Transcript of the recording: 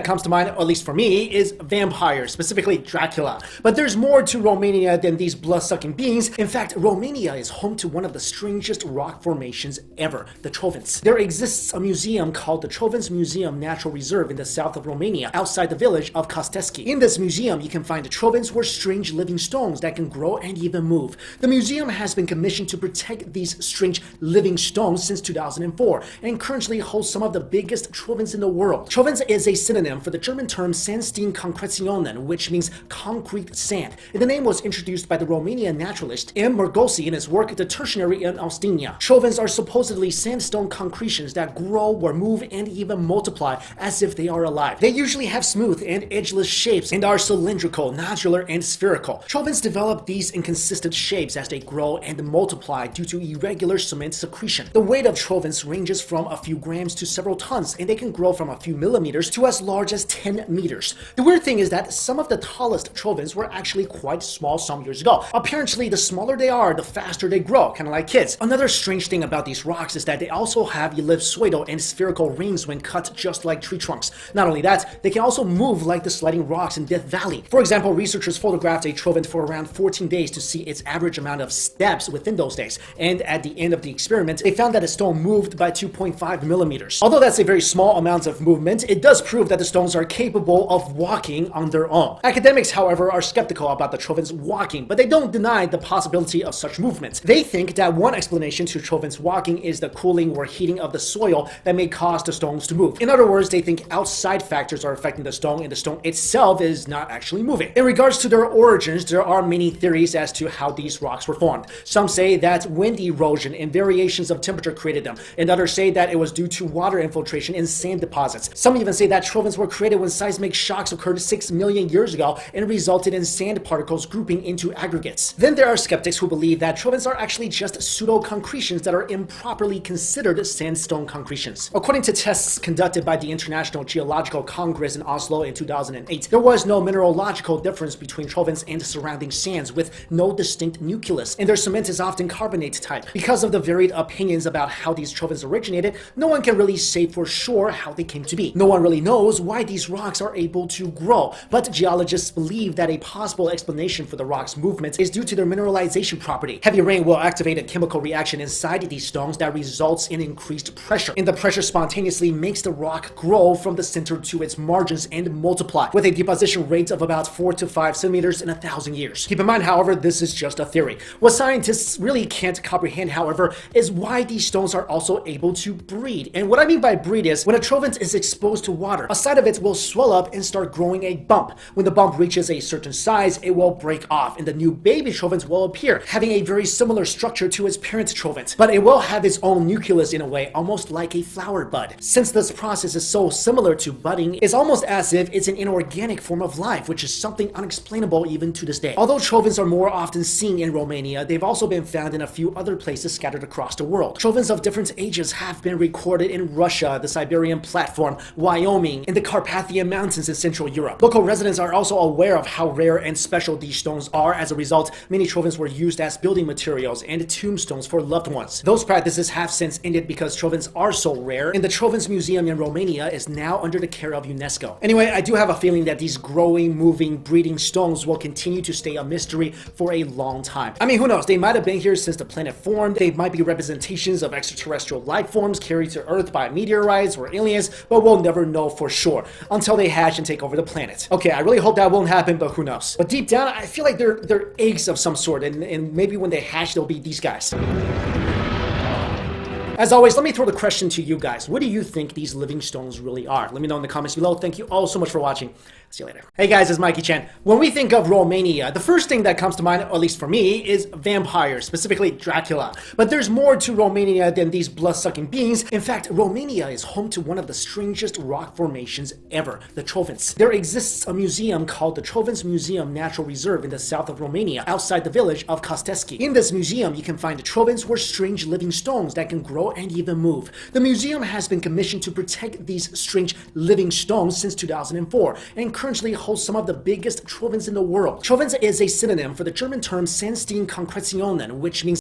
that comes to mind, or at least for me, is vampires, specifically Dracula. But there's more to Romania than these blood-sucking beings. In fact, Romania is home to one of the strangest rock formations ever, the Trovins. There exists a museum called the Trovins Museum Natural Reserve in the south of Romania, outside the village of Costeschi. In this museum, you can find the Trovins were strange living stones that can grow and even move. The museum has been commissioned to protect these strange living stones since 2004, and currently holds some of the biggest Trovins in the world. Trovins is a synonym for the German term Sandsteinkonkretionen, which means concrete sand. And the name was introduced by the Romanian naturalist M. Mărgosi in his work The Tertiary in Austenia. Trovins are supposedly sandstone concretions that grow or move and even multiply as if they are alive. They usually have smooth and edgeless shapes and are cylindrical, nodular, and spherical. Trovins develop these inconsistent shapes as they grow and multiply due to irregular cement secretion. The weight of Trovins ranges from a few grams to several tons, and they can grow from a few millimeters to as large as 10 meters. The weird thing is that some of the tallest Trovins were actually quite small some years ago. Apparently, the smaller they are, the faster they grow, kind of like kids. Another strange thing about these rocks is that they also have ellipsoidal and spherical rings when cut, just like tree trunks. Not only that, they can also move like the sliding rocks in Death Valley. For example, researchers photographed a Trovin for around 14 days to see its average amount of steps within those days, and at the end of the experiment, they found that the stone moved by 2.5 millimeters. Although that's a very small amount of movement, it does prove that the stones are capable of walking on their own. Academics, however, are skeptical about the Trovins walking, but they don't deny the possibility of such movement. They think that one explanation to Trovins walking is the cooling or heating of the soil that may cause the stones to move. In other words, they think outside factors are affecting the stone and the stone itself is not actually moving. In regards to their origins, there are many theories as to how these rocks were formed. Some say that wind erosion and variations of temperature created them, and others say that it was due to water infiltration in sand deposits. Some even say that Trovins were created when seismic shocks occurred 6 million years ago and resulted in sand particles grouping into aggregates. Then there are skeptics who believe that Trovins are actually just pseudo-concretions that are improperly considered sandstone concretions. According to tests conducted by the International Geological Congress in Oslo in 2008, there was no mineralogical difference between Trovins and surrounding sands, with no distinct nucleus, and their cement is often carbonate type. Because of the varied opinions about how these Trovins originated, no one can really say for sure how they came to be. No one really knows why these rocks are able to grow, but geologists believe that a possible explanation for the rock's movement is due to their mineralization property. Heavy rain will activate a chemical reaction inside these stones that results in increased pressure, and the pressure spontaneously makes the rock grow from the center to its margins and multiply, with a deposition rate of about 4 to 5 centimeters in 1,000 years. Keep in mind, however, this is just a theory. What scientists really can't comprehend, however, is why these stones are also able to breed. And what I mean by breed is, when a Trovin is exposed to water, a side of it will swell up and start growing a bump. When the bump reaches a certain size, it will break off, and the new baby Trovins will appear, having a very similar structure to its parent Trovin. But it will have its own nucleus in a way, almost like a flower bud. Since this process is so similar to budding, it's almost as if it's an inorganic form of life, which is something unexplainable even to this day. Although Trovins are more often seen in Romania, they've also been found in a few other places scattered across the world. Trovins of different ages have been recorded in Russia, the Siberian platform, Wyoming, and the Carpathian Mountains in Central Europe. Local residents are also aware of how rare and special these stones are. As a result, many Trovins were used as building materials and tombstones for loved ones. Those practices have since ended because Trovins are so rare, and the Trovins Museum in Romania is now under the care of UNESCO. Anyway, I do have a feeling that these growing, moving, breeding stones will continue to stay a mystery for a long time. I mean, who knows? They might have been here since the planet formed. They might be representations of extraterrestrial life forms carried to Earth by meteorites or aliens, but we'll never know for sure until they hatch and take over the planet. Okay, I really hope that won't happen, but who knows? But deep down, I feel like they're eggs of some sort, and maybe when they hatch, they'll be these guys. As always, let me throw the question to you guys. What do you think these living stones really are? Let me know in the comments below. Thank you all so much for watching. See you later. Hey guys, it's Mikey Chan. When we think of Romania, the first thing that comes to mind, or at least for me, is vampires, specifically Dracula. But there's more to Romania than these blood-sucking beings. In fact, Romania is home to one of the strangest rock formations ever, the Trovins. There exists a museum called the Trovins Museum Natural Reserve in the south of Romania, outside the village of Costeschi. In this museum, you can find the Trovins were strange living stones that can grow and even move. The museum has been commissioned to protect these strange living stones since 2004, and currently holds some of the biggest Trovins in the world. Trovins is a synonym for the German term Sandsteinkonkretionen, which means